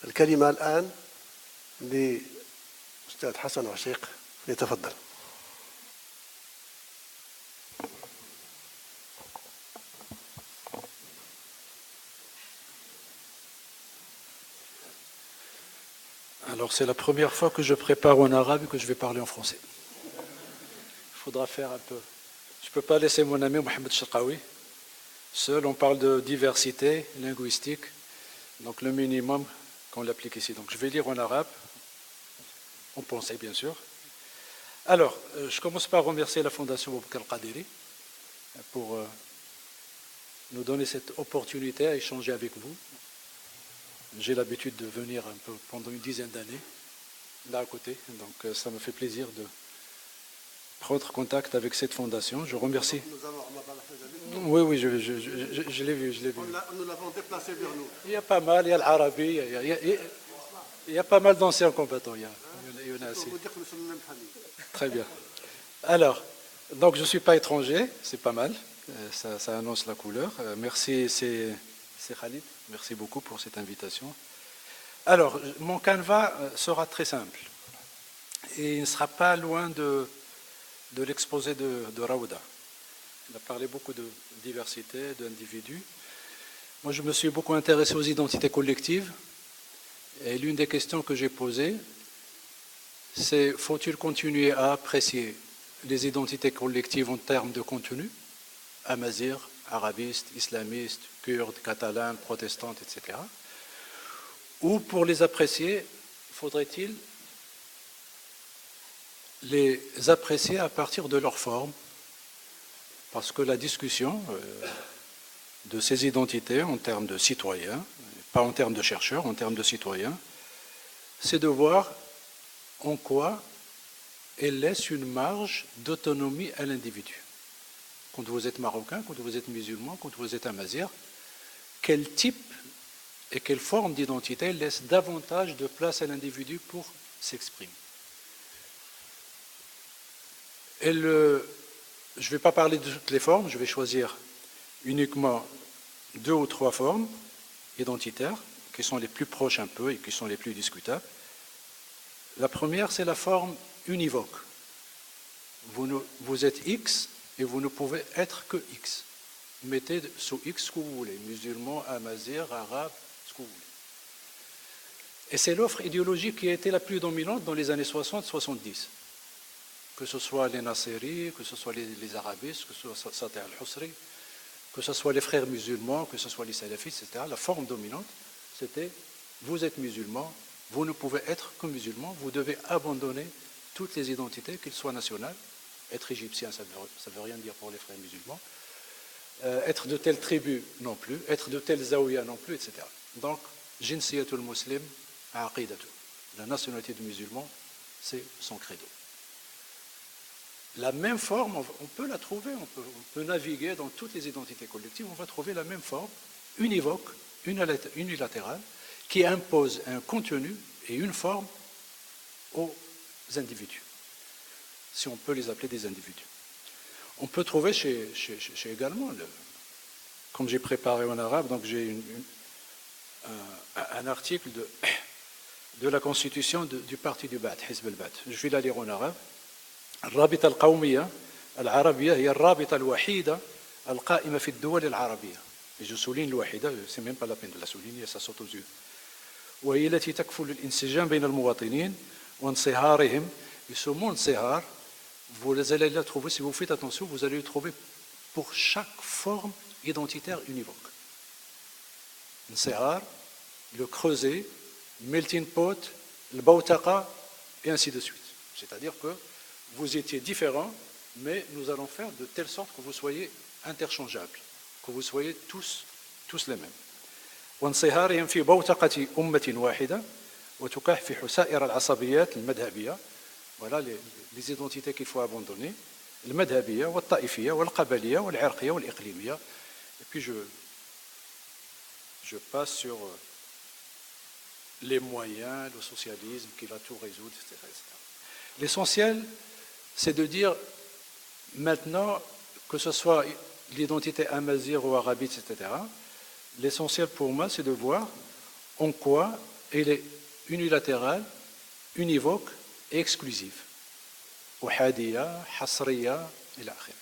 الكلمة الآن لأستاذ حسن عشيق يتفضل. Alors c'est la première fois que je prépare en arabe et que je vais parler en français. Il faudra faire un peu. Je ne peux pas laisser mon ami Mohamed Chaqaoui seul. On parle de diversité linguistique, donc le minimum qu'on l'applique ici. Donc je vais lire en arabe, en pensée bien sûr. Alors, je commence par remercier la Fondation Boubacar Al-Qadiri pour nous donner cette opportunité à échanger avec vous. J'ai l'habitude de venir un peu pendant une dizaine d'années, là à côté, donc ça me fait plaisir de prendre contact avec cette fondation. Je remercie. Oui, je l'ai vu, Nous l'avons déplacé vers nous. Il y a pas mal, il y a l'Arabi, il y a pas mal d'anciens combattants. Il y en a assez. Très bien. Alors, donc je ne suis pas étranger, c'est pas mal, ça annonce la couleur. Merci, c'est Khalid. Merci beaucoup pour cette invitation. Alors, mon canevas sera très simple et il ne sera pas loin de l'exposé de Raouda. Il a parlé beaucoup de diversité, d'individus. Moi, je me suis beaucoup intéressé aux identités collectives et l'une des questions que j'ai posées, c'est faut-il continuer à apprécier les identités collectives en termes de contenu, amazigh, arabistes, islamistes, kurdes, catalans, protestantes, etc. Ou pour les apprécier, faudrait-il les apprécier à partir de leur forme? Parce que la discussion de ces identités en termes de citoyens, pas en termes de chercheurs, en termes de citoyens, c'est de voir en quoi elle laisse une marge d'autonomie à l'individu. Quand vous êtes marocain, quand vous êtes musulman, quand vous êtes amazigh, quel type et quelle forme d'identité laisse davantage de place à l'individu pour s'exprimer. Je ne vais pas parler de toutes les formes, je vais choisir uniquement 2 ou 3 formes identitaires, qui sont les plus proches un peu et qui sont les plus discutables. La première, c'est la forme univoque. Vous êtes X, et vous ne pouvez être que X. Mettez sous X ce que vous voulez, musulman, amazigh, arabe, ce que vous voulez. Et c'est l'offre idéologique qui a été la plus dominante dans les années 60-70. Que ce soit les Nasseris, que ce soit les arabistes, que ce soit Sateh al-Husri, que ce soit les frères musulmans, que ce soit les salafistes, etc. La forme dominante, c'était vous êtes musulman, vous ne pouvez être que musulman, vous devez abandonner toutes les identités, qu'elles soient nationales. Être égyptien, ça ne veut rien dire pour les frères musulmans. Être de telle tribu, non plus. Être de telle zaouia, non plus, etc. Donc, jinsiyatul muslim, aqidatu. La nationalité du musulman, c'est son credo. La même forme, on peut la trouver, on peut naviguer dans toutes les identités collectives, on va trouver la même forme, univoque, unilatérale, qui impose un contenu et une forme aux individus, si on peut les appeler des individus. On peut trouver chez également, comme j'ai préparé en arabe, donc j'ai un article de la constitution du parti du Ba'ath, Hizb al-Ba'ath. Je vais la lire en arabe. الرابطة القومية العربية هي الرابطة الوحيدة القائمة في الدول العربية. Et je souligne الوحيدة, c'est même pas la peine de la souligner, ça saute aux yeux. وهي التي تكفل الانسجام بين المواطنين وانصهارهم. Et ce mot انصهار, vous allez le trouver, si vous faites attention, vous allez le trouver pour chaque forme identitaire univoque. انصهار, le creuset, melting pot, le bautaqa, et ainsi de suite. C'est-à-dire que vous étiez différents, mais nous allons faire de telle sorte que vous soyez interchangeables, que vous soyez tous les mêmes. وانصهارهم في بوتقة أمة واحدة وتكافح سائر العصبيات المذهبية. Voilà les identités qu'il faut abandonner. المذهبية والطائفية والقبلية والعرقية والإقليمية. Et puis je passe sur les moyens, le socialisme qui va tout résoudre, etc. L'essentiel, c'est de dire maintenant, que ce soit l'identité amazigh ou arabite, etc., l'essentiel pour moi, c'est de voir en quoi il est unilatéral, univoque et exclusif. Uhadiyya, hasriyya, ila akhir.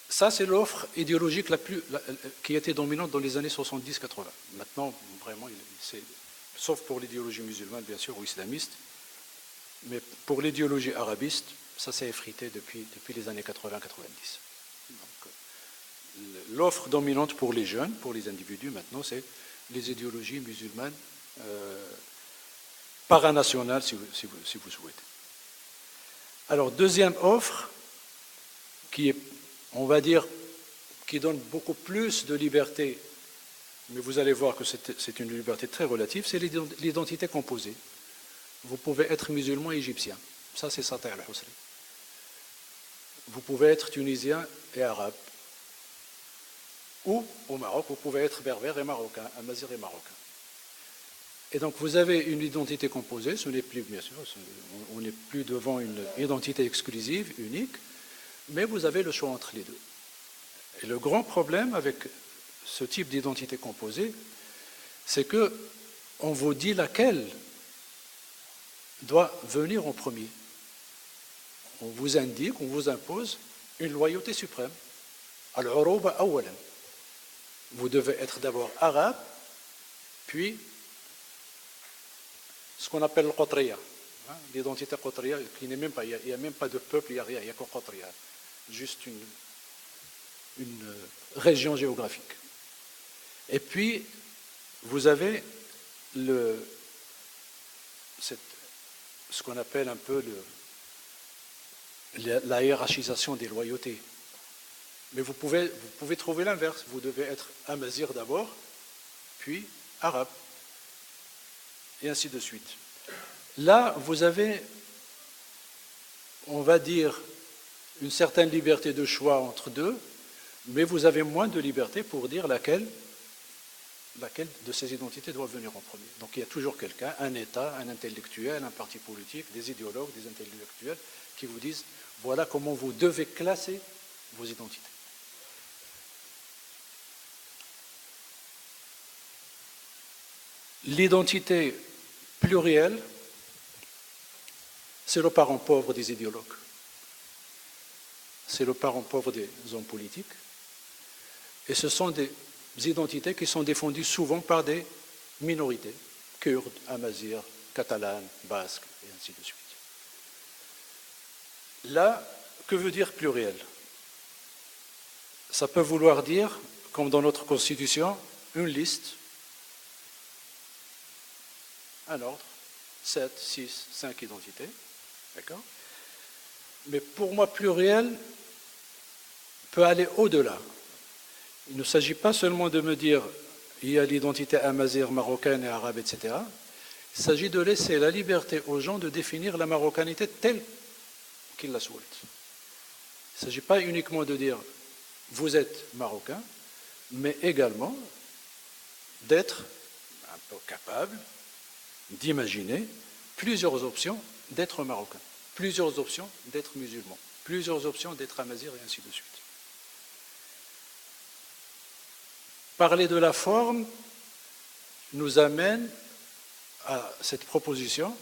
Ça, c'est l'offre idéologique qui était dominante dans les années 70-80. Maintenant, vraiment, sauf pour l'idéologie musulmane, bien sûr, ou islamiste, mais pour l'idéologie arabiste, ça s'est effrité depuis les années 80-90. L'offre dominante pour les jeunes, pour les individus, maintenant, c'est les idéologies musulmanes paranationales, si vous souhaitez. Alors, deuxième offre, qui est, on va dire, qui donne beaucoup plus de liberté, mais vous allez voir que c'est une liberté très relative, c'est l'identité composée. Vous pouvez être musulman et égyptien. Ça, c'est Sati al-Husri. Vous pouvez être tunisien et arabe. Ou, au Maroc, vous pouvez être berbère et marocain, amazigh et marocain. Et donc, vous avez une identité composée, ce n'est plus, bien sûr, on n'est plus devant une identité exclusive, unique, mais vous avez le choix entre les deux. Et le grand problème avec ce type d'identité composée, c'est que on vous dit laquelle doit venir en premier. On vous indique, on vous impose une loyauté suprême. Al-uruba awalan. Vous devez être d'abord arabe, puis ce qu'on appelle le qotriya, l'identité qotriya, qui n'est même pas, il n'y a même pas de peuple, il n'y a rien, il n'y a que qotriya, juste une région géographique. Et puis, vous avez ce qu'on appelle un peu la hiérarchisation des loyautés. Mais vous pouvez trouver l'inverse. Vous devez être amazigh d'abord, puis arabe, et ainsi de suite. Là, vous avez, on va dire, une certaine liberté de choix entre deux, mais vous avez moins de liberté pour dire laquelle de ces identités doit venir en premier. Donc il y a toujours quelqu'un, un État, un intellectuel, un parti politique, des idéologues, des intellectuels, qui vous disent, voilà comment vous devez classer vos identités. L'identité plurielle, c'est le parent pauvre des idéologues. C'est le parent pauvre des hommes politiques. Et ce sont des identités qui sont défendues souvent par des minorités, kurdes, amazirs, catalanes, basques, et ainsi de suite. Là, que veut dire pluriel? Ça peut vouloir dire, comme dans notre Constitution, une liste, un ordre, 7, 6, 5 identités, d'accord? Mais pour moi, pluriel peut aller au-delà. Il ne s'agit pas seulement de me dire il y a l'identité amazigh, marocaine et arabe, etc. Il s'agit de laisser la liberté aux gens de définir la marocanité telle qu'ils la souhaitent. Il ne s'agit pas uniquement de dire vous êtes marocain, mais également d'être un peu capable d'imaginer plusieurs options d'être marocain, plusieurs options d'être musulman, plusieurs options d'être amazigh et ainsi de suite. Parler de la forme nous amène à cette proposition,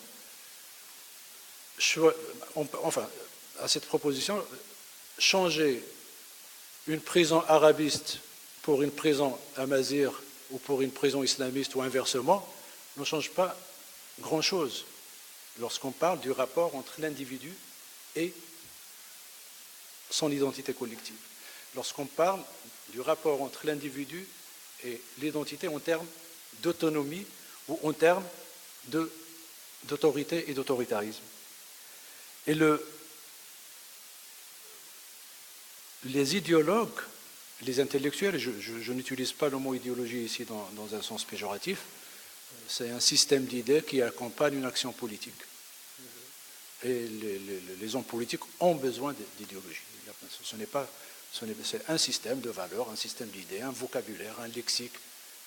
changer une prison arabiste pour une prison amazigh ou pour une prison islamiste ou inversement ne change pas grand-chose lorsqu'on parle du rapport entre l'individu et son identité collective. Lorsqu'on parle du rapport entre l'individu et l'identité en termes d'autonomie ou en termes d'autorité et d'autoritarisme. Et les idéologues, les intellectuels, je n'utilise pas le mot idéologie ici dans un sens péjoratif, c'est un système d'idées qui accompagne une action politique. Et les hommes politiques ont besoin d'idéologie. C'est un système de valeurs, un système d'idées, un vocabulaire, un lexique,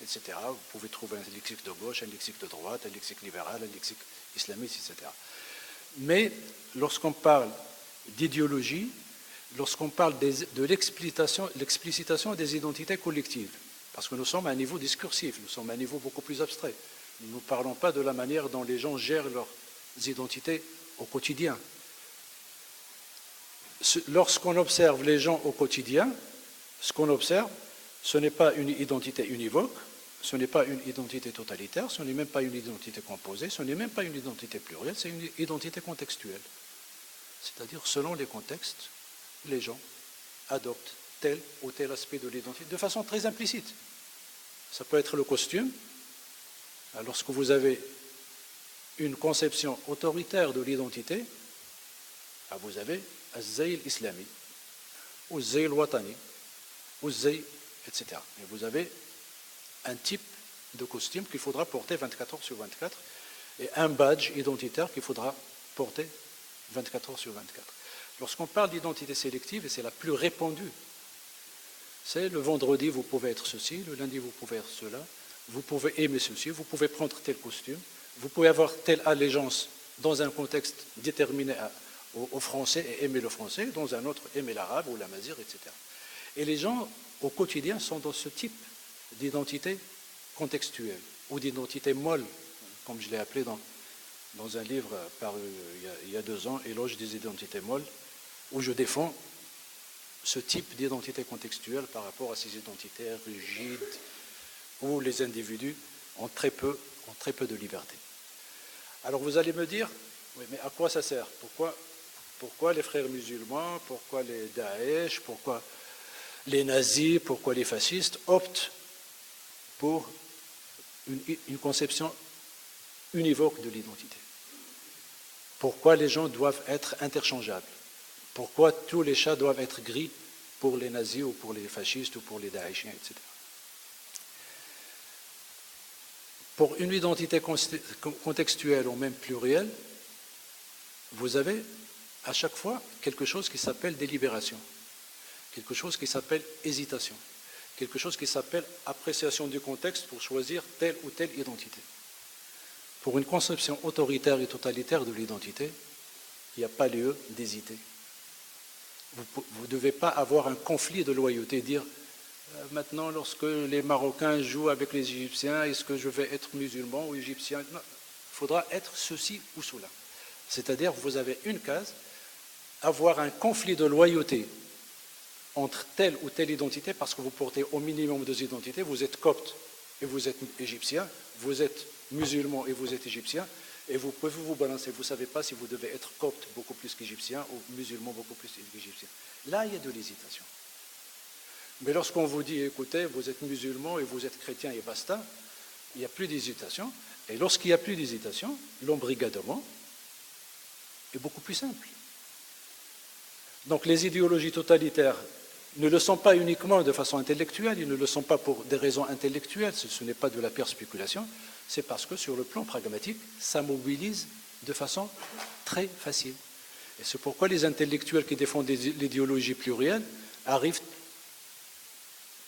etc. Vous pouvez trouver un lexique de gauche, un lexique de droite, un lexique libéral, un lexique islamiste, etc. Mais lorsqu'on parle d'idéologie, lorsqu'on parle de l'explicitation des identités collectives, Parce que nous sommes à un niveau discursif, nous sommes à un niveau beaucoup plus abstrait. Nous ne parlons pas de la manière dont les gens gèrent leurs identités au quotidien. Lorsqu'on observe les gens au quotidien, ce qu'on observe, ce n'est pas une identité univoque, ce n'est pas une identité totalitaire, ce n'est même pas une identité composée, ce n'est même pas une identité plurielle, c'est une identité contextuelle. C'est-à-dire, selon les contextes, les gens adoptent tel ou tel aspect de l'identité de façon très implicite. Ça peut être le costume. Lorsque vous avez une conception autoritaire de l'identité, vous avez az-zay islami, ou az-zay watani, ou az-zay, etc. Et vous avez un type de costume qu'il faudra porter 24 heures sur 24 et un badge identitaire qu'il faudra porter 24 heures sur 24. Lorsqu'on parle d'identité sélective, et c'est la plus répandue, c'est le vendredi, vous pouvez être ceci, le lundi, vous pouvez être cela, vous pouvez aimer ceci, vous pouvez prendre tel costume, vous pouvez avoir telle allégeance dans un contexte déterminé au français et aimer le français, dans un autre aimer l'arabe ou l'amazigh, etc. Et les gens, au quotidien, sont dans ce type d'identité contextuelle ou d'identité molle, comme je l'ai appelé dans un livre paru il y a 2 ans, Éloge des identités molles, où je défends ce type d'identité contextuelle par rapport à ces identités rigides où les individus ont très peu de liberté. Alors vous allez me dire, oui, mais à quoi ça sert ? Pourquoi les frères musulmans, pourquoi les Daesh, pourquoi les nazis, pourquoi les fascistes optent pour une conception univoque de l'identité ? Pourquoi les gens doivent être interchangeables ? Pourquoi tous les chats doivent être gris pour les nazis ou pour les fascistes ou pour les daéchiens, etc. Pour une identité contextuelle ou même plurielle, vous avez à chaque fois quelque chose qui s'appelle délibération, quelque chose qui s'appelle hésitation, quelque chose qui s'appelle appréciation du contexte pour choisir telle ou telle identité. Pour une conception autoritaire et totalitaire de l'identité, il n'y a pas lieu d'hésiter. Vous ne devez pas avoir un conflit de loyauté, dire maintenant lorsque les Marocains jouent avec les Égyptiens, est-ce que je vais être musulman ou égyptien ? Non, il faudra être ceci ou cela. C'est-à-dire vous avez une case, avoir un conflit de loyauté entre telle ou telle identité, parce que vous portez au minimum 2 identités, vous êtes copte et vous êtes égyptien, vous êtes musulman et vous êtes égyptien, et vous pouvez vous balancer, vous ne savez pas si vous devez être copte beaucoup plus qu'égyptien ou musulman beaucoup plus qu'égyptien. Là, il y a de l'hésitation. Mais lorsqu'on vous dit, écoutez, vous êtes musulman et vous êtes chrétien et basta, il n'y a plus d'hésitation. Et lorsqu'il n'y a plus d'hésitation, l'embrigadement est beaucoup plus simple. Donc les idéologies totalitaires ne le sont pas uniquement de façon intellectuelle, ils ne le sont pas pour des raisons intellectuelles, ce n'est pas de la pure spéculation, c'est parce que sur le plan pragmatique, ça mobilise de façon très facile. Et c'est pourquoi les intellectuels qui défendent l'idéologie plurielle arrivent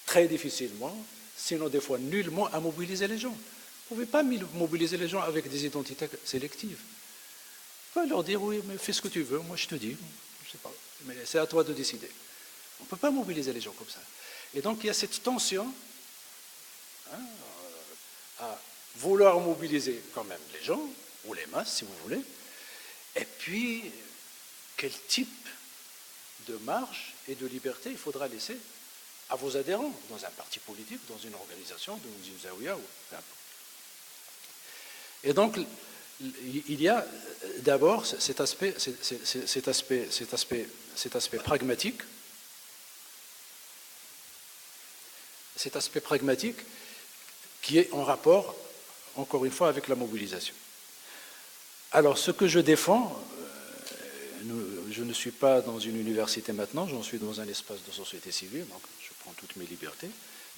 très difficilement, sinon des fois nullement, à mobiliser les gens. Vous ne pouvez pas mobiliser les gens avec des identités sélectives. Vous pouvez leur dire, oui, mais fais ce que tu veux, moi je te dis, je ne sais pas, mais c'est à toi de décider. On ne peut pas mobiliser les gens comme ça. Et donc il y a cette tension à vouloir mobiliser quand même les gens, ou les masses si vous voulez, et puis quel type de marge et de liberté il faudra laisser à vos adhérents, dans un parti politique, dans une organisation, dans une zaouia, ou peu importe. Et donc, il y a d'abord cet aspect pragmatique, qui est en rapport, encore une fois, avec la mobilisation. Alors, ce que je défends, je ne suis pas dans une université maintenant, j'en suis dans un espace de société civile, donc je prends toutes mes libertés,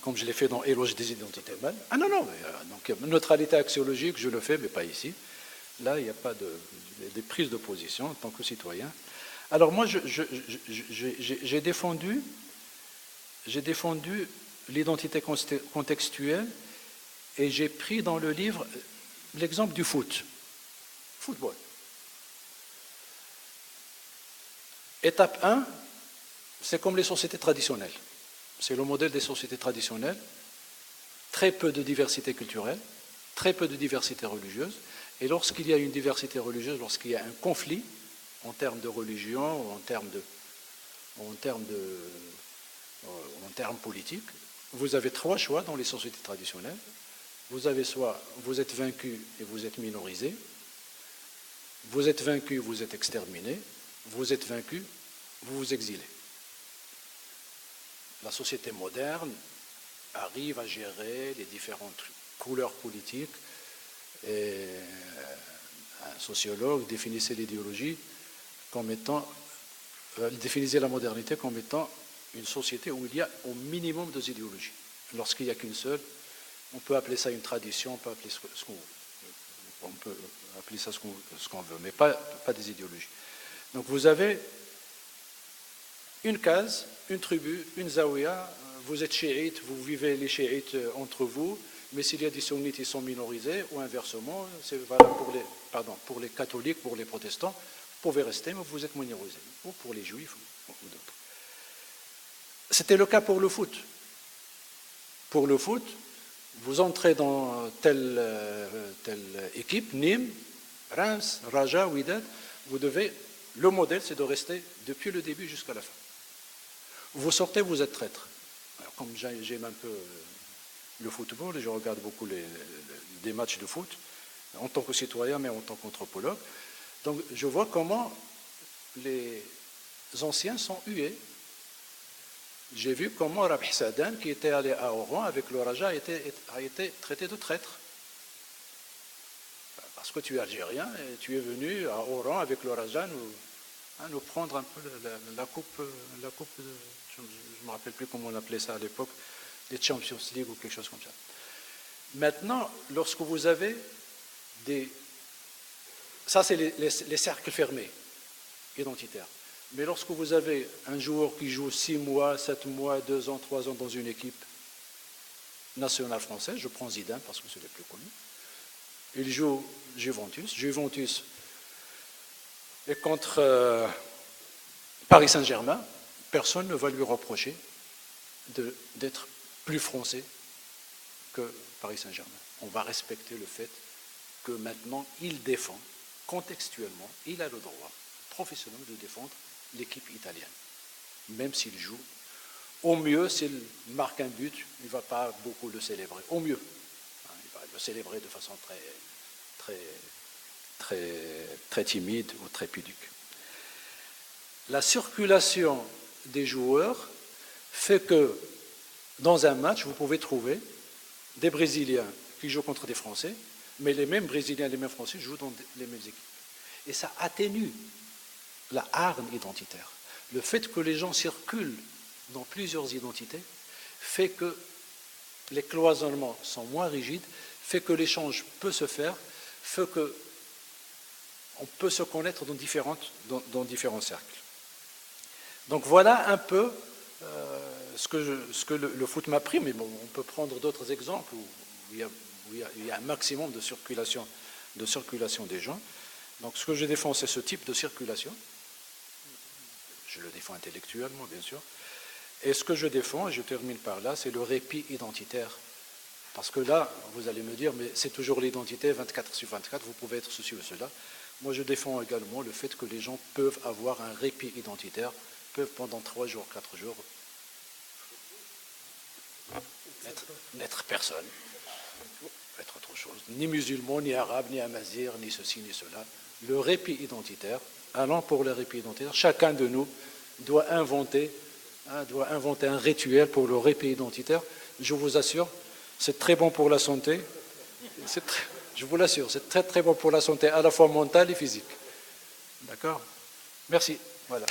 comme je l'ai fait dans Éloge des identités mâles. Ah non, donc neutralité axiologique, je le fais, mais pas ici. Là, il n'y a pas de prise de position en tant que citoyen. Alors moi, j'ai défendu l'identité contextuelle et j'ai pris dans le livre l'exemple du football. Étape 1, c'est comme les sociétés traditionnelles. C'est le modèle des sociétés traditionnelles. très peu de diversité culturelle, très peu de diversité religieuse. Et lorsqu'il y a une diversité religieuse, lorsqu'il y a un conflit en termes de religion ou en termes politiques, vous avez trois choix dans les sociétés traditionnelles. Vous avez soit vous êtes vaincu et vous êtes minorisé, vous êtes vaincu, vous êtes exterminé, vous êtes vaincu, vous vous exilez. La société moderne arrive à gérer les différentes couleurs politiques et un sociologue définissait l'idéologie comme étant, définissait la modernité comme étant une société où il y a au minimum deux idéologies. Lorsqu'il n'y a qu'une seule, on peut appeler ça une tradition, on peut appeler ça ce qu'on veut, mais pas des idéologies. Donc vous avez une case, une tribu, une zaouia, vous êtes chiites, vous vivez les chiites entre vous, mais s'il y a des sunnites, ils sont minorisés, ou inversement, c'est valable pour les catholiques, pour les protestants, vous pouvez rester, mais vous êtes minorisés, ou pour les juifs, ou d'autres. C'était le cas pour le foot. Pour le foot, vous entrez dans telle équipe, Nîmes, Reims, Raja, Wydad, le modèle c'est de rester depuis le début jusqu'à la fin. Vous sortez, vous êtes traître. Alors, comme j'aime un peu le football, et je regarde beaucoup des matchs de foot, en tant que citoyen, mais en tant qu'anthropologue, donc je vois comment les anciens sont hués. J'ai vu comment Rabih Sadan, qui était allé à Oran avec le Raja, a été traité de traître. Parce que tu es algérien et tu es venu à Oran avec le Raja nous prendre un peu la coupe, je ne me rappelle plus comment on appelait ça à l'époque, les Champions League ou quelque chose comme ça. Maintenant, lorsque vous avez ça c'est les cercles fermés, identitaires. Mais lorsque vous avez un joueur qui joue 6 mois, 7 mois, 2 ans, 3 ans dans une équipe nationale française, je prends Zidane parce que c'est le plus connu, il joue Juventus et contre Paris Saint-Germain, personne ne va lui reprocher d'être plus français que Paris Saint-Germain. On va respecter le fait que maintenant il défend, contextuellement, il a le droit professionnel de défendre l'équipe italienne, même s'il joue. Au mieux, s'il marque un but, il ne va pas beaucoup le célébrer. Au mieux, il va le célébrer de façon très timide ou très pudique. La circulation des joueurs fait que dans un match, vous pouvez trouver des Brésiliens qui jouent contre des Français, mais les mêmes Brésiliens et les mêmes Français jouent dans les mêmes équipes. Et ça atténue la hargne identitaire. Le fait que les gens circulent dans plusieurs identités fait que les cloisonnements sont moins rigides, fait que l'échange peut se faire, fait qu'on peut se connaître dans différents cercles. Donc voilà un peu ce que le foot m'a pris, mais bon, on peut prendre d'autres exemples où il y a un maximum de circulation des gens. Donc ce que je défends, c'est ce type de circulation. Je le défends intellectuellement, bien sûr. Et ce que je défends, et je termine par là, c'est le répit identitaire. Parce que là, vous allez me dire, mais c'est toujours l'identité, 24/24, vous pouvez être ceci ou cela. Moi, je défends également le fait que les gens peuvent avoir un répit identitaire, peuvent pendant 3 jours, 4 jours, n'être personne, être autre chose. Ni musulman, ni arabe, ni amazir, ni ceci, ni cela. Le répit identitaire, allant pour le répit identitaire, chacun de nous doit inventer un rituel pour le répit identitaire. Je vous assure, c'est très bon pour la santé. Je vous l'assure, c'est très très bon pour la santé, à la fois mentale et physique. D'accord ? Merci. Voilà.